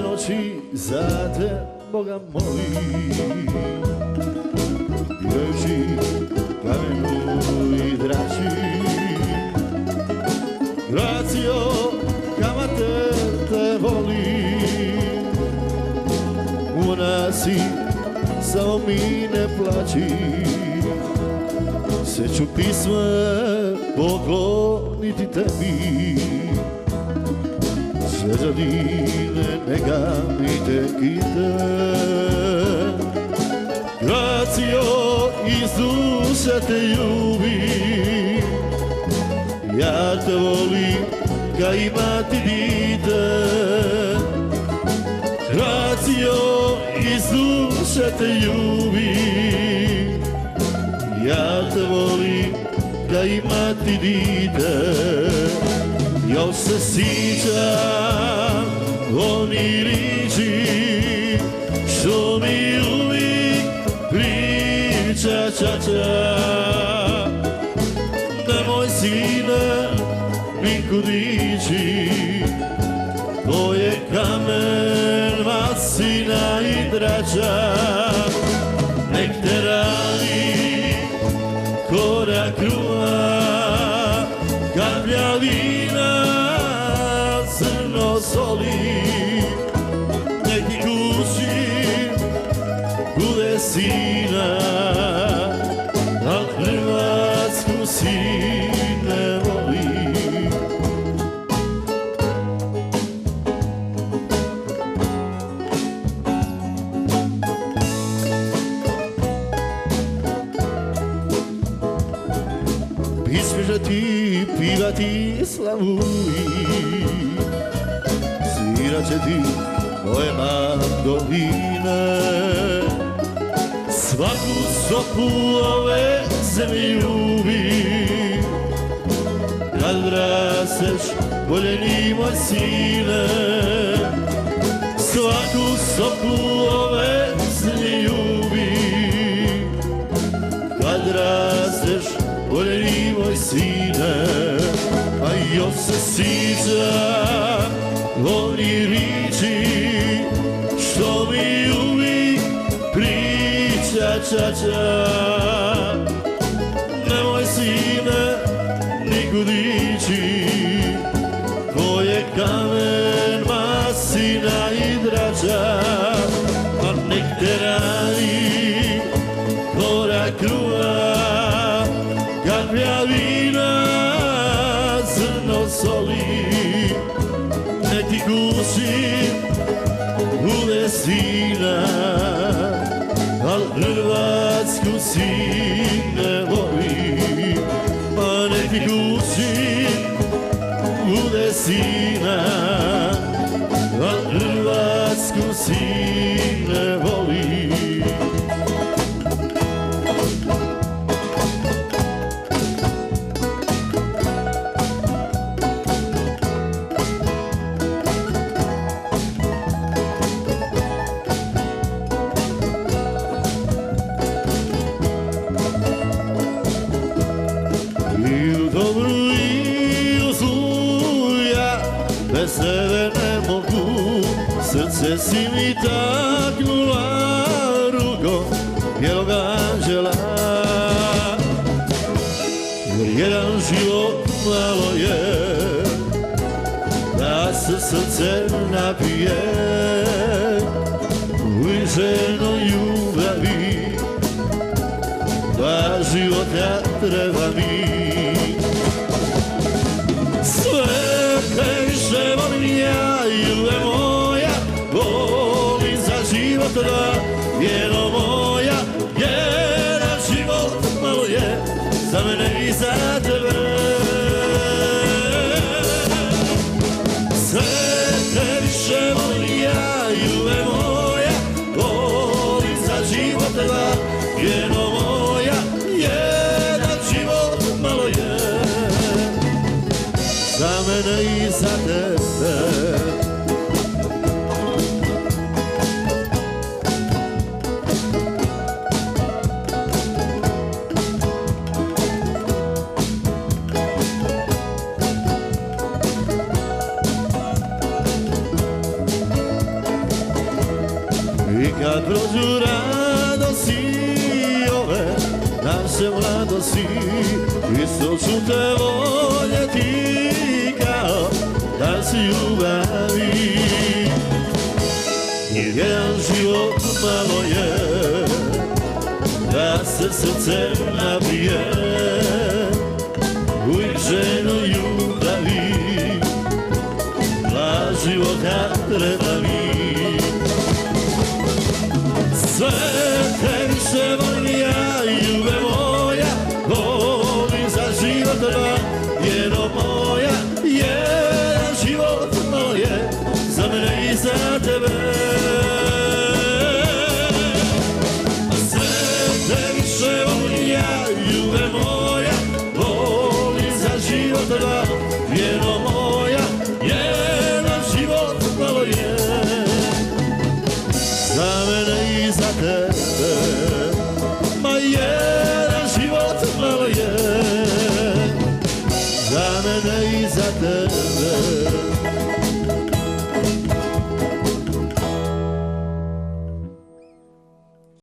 ove noći za te Boga molim, reći kamenu i drači. Gracio, kama te volim, u nasi samo mi ne plaći. Sve ću pisme pokloniti tebi, sve zadine neka mi te kite. Gracio, Isuse te ljubim, ja te volim ka imati dite. Gracio, Isuse te ljubim, ja te volim ka imati dite. Još se sjećam oni riči što mi uvijek priča čača. Nemoj sine nikud ići, to je kamen masina i drača. Nek te rani korak kruha, kaplja vina, zrno soli. Nek ti kući bude sina, al Hrvatsku sine voli. Pismiže ti, pivati slavuji, svirat će ti moje mandoline. Svaku sopu ove zemlje ljubi, kad rasteš voljeni moj sine. Svaku sopu ove zemlje ljubi, kad rasteš voljeni moj sine. A još se sjećam oni riči što mi uvijek priča čača. Nemoj sine nikud ići, to je kamen masina i drača. Pa nek te rani korak kruha, kaplja vina, zrno soli. Nek ti kući bude sina, al Hrvatsku sine voli. Pa nek ti kući bude sina, al Hrvatsku sine voli. Bez tebe ne mogu, srce si mi taknula rukom bijelog anđela. Jer jedan život malo je, da se srce napije u ženoj ljubavi. Dva života treba mi. Sve volim ja, ljubav moja, volim za život da, vjero moja, jedan život malo je, za mene i za tebe. Sve te više volim ja, ljubav moja, volim za život da, vjero moja, jedan život malo je, za mene i za tebe. kad prođu radosti ove naše mladosti, isto ću te voljeti kao da si ljubavi. Jedan život malo je da se srce nabije, uvijek ženu ljubavi, dva života treba mi. Sve te više volim ja, ljube moja, volim za život dva, jedno moja, jedan život malo je za mene i za tebe. Sve te više volim ja, ljube moja, volim za život dva, jedno moja, jedan život malo je za mene i za tebe, ma jedan život malo je za mene i za tebe.